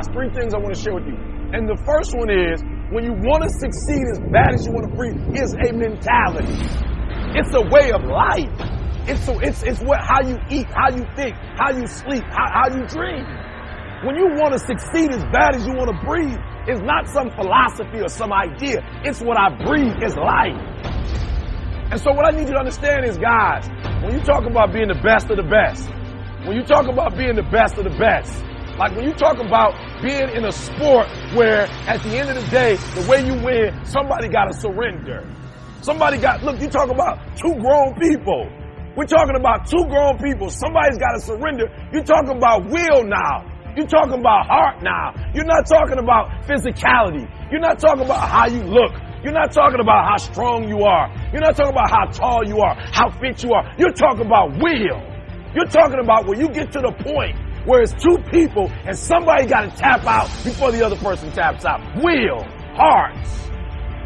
guys, 3 things I want to share with you. And the first one is, when you want to succeed as bad as you want to breathe, is a mentality. It's a way of life. It's how you eat, how you think, how you sleep, how you dream. When you want to succeed as bad as you want to breathe, it's not some philosophy or some idea. It's what I breathe. It's life. And so what I need you to understand is, guys, when you talk about being the best of the best, when you talk about being the best of the best, like when you talk about being in a sport where at the end of the day, the way you win, somebody got to surrender. Look, you talk about 2 grown people. We're talking about 2 grown people. Somebody's got to surrender. You're talking about will now. You're talking about heart now. You're not talking about physicality. You're not talking about how you look. You're not talking about how strong you are. You're not talking about how tall you are, how fit you are. You're talking about will. You're talking about when you get to the point where it's 2 people and somebody got to tap out before the other person taps out. Will, hearts.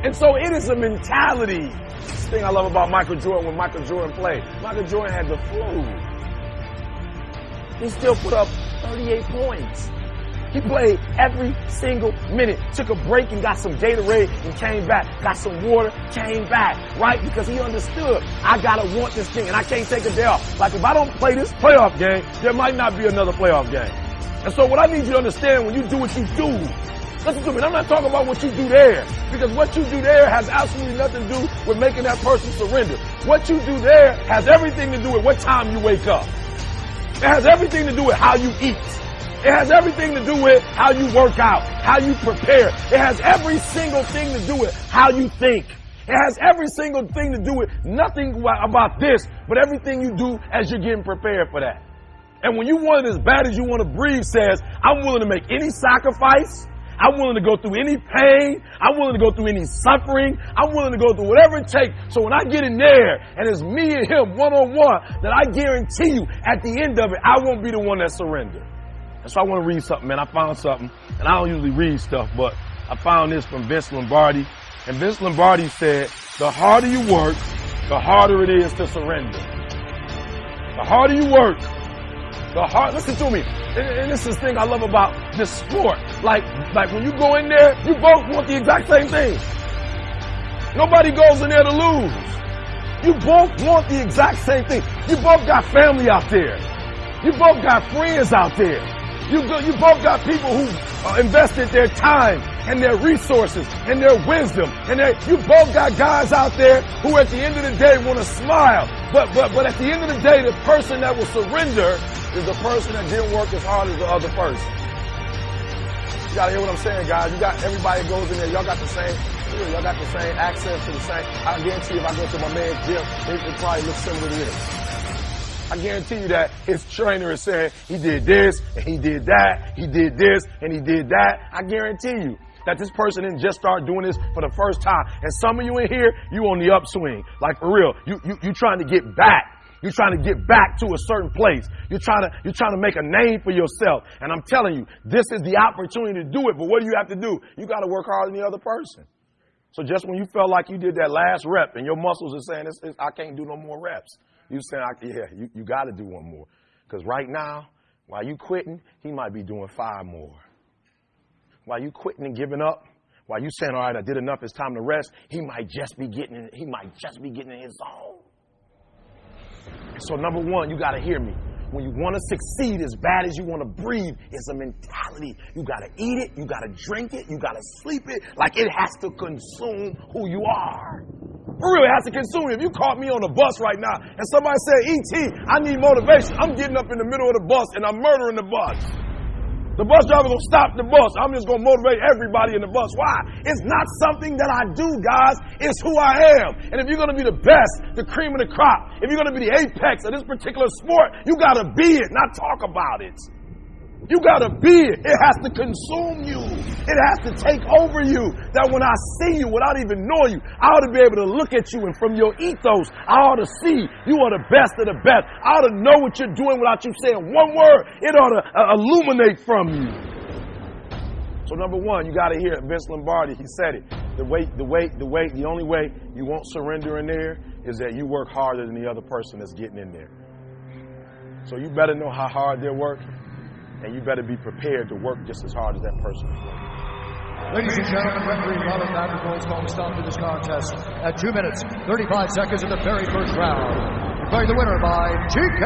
And so it is a mentality. This thing I love about Michael Jordan, when Michael Jordan played. Michael Jordan had the flu. He still put up 38 points. He played every single minute, took a break and got some Gatorade and came back, got some water, came back, right? Because he understood, I gotta want this thing and I can't take a day off. Like if I don't play this playoff game, there might not be another playoff game. And so what I need you to understand, when you do what you do, listen to me, I'm not talking about what you do there, because what you do there has absolutely nothing to do with making that person surrender. What you do there has everything to do with what time you wake up. It has everything to do with how you eat. It has everything to do with how you work out, how you prepare. It has every single thing to do with how you think. It has every single thing to do with nothing about this, but everything you do as you're getting prepared for that. And when you want it as bad as you want to breathe says, I'm willing to make any sacrifice. I'm willing to go through any pain. I'm willing to go through any suffering. I'm willing to go through whatever it takes. So when I get in there and it's me and him one-on-one, that I guarantee you at the end of it, I won't be the one that surrendered. And so I want to read something, man. I found something, and I don't usually read stuff, but I found this from Vince Lombardi. And Vince Lombardi said, the harder you work, the harder it is to surrender. The harder you work, listen to me. And this is the thing I love about this sport. Like when you go in there, you both want the exact same thing. Nobody goes in there to lose. You both want the exact same thing. You both got family out there. You both got friends out there. You both got people who invested their time and their resources and their wisdom. And you both got guys out there who at the end of the day want to smile. But at the end of the day, the person that will surrender is the person that didn't work as hard as the other person. You gotta hear what I'm saying, guys. You got everybody that goes in there. Y'all got the same access to the same. I guarantee you, if I go to my man's gym, it probably looks similar to this. I guarantee you that his trainer is saying he did this and he did that, he did this and he did that. I guarantee you that this person didn't just start doing this for the first time. And some of you in here, you on the upswing. Like for real, you trying to get back. You're trying to get back to a certain place. You're trying to make a name for yourself. And I'm telling you, this is the opportunity to do it. But what do you have to do? You got to work harder than the other person. So just when you felt like you did that last rep and your muscles are saying, I can't do no more reps. You saying, you got to do one more. Because right now, while you quitting, he might be doing 5 more. While you quitting and giving up, while you saying, all right, I did enough, it's time to rest, he might just be getting in his zone. So number one, you got to hear me. When you want to succeed as bad as you want to breathe, it's a mentality. You got to eat it. You got to drink it. You got to sleep it. Like it has to consume who you are. For real, it has to consume you. If you caught me on the bus right now and somebody said, E.T., I need motivation, I'm getting up in the middle of the bus and I'm murdering the bus. The bus driver going to stop the bus. I'm just going to motivate everybody in the bus. Why? It's not something that I do, guys. It's who I am. And if you're going to be the best, the cream of the crop, if you're going to be the apex of this particular sport, you got to be it, not talk about it. You got to be it. It has to consume you. It has to take over you. That when I see you without even knowing you, I ought to be able to look at you, and from your ethos, I ought to see you are the best of the best. I ought to know what you're doing without you saying one word. It ought to illuminate from you. So number one, you got to hear it. Vince Lombardi, he said it. The only way you won't surrender in there is that you work harder than the other person that's getting in there. So you better know how hard they're working. and you better be prepared to work just as hard as that person is working. Ladies and gentlemen, referee Robert Madrigal's going to stop to this contest at 2 minutes, 35 seconds in the very first round. Declaring the winner by TK.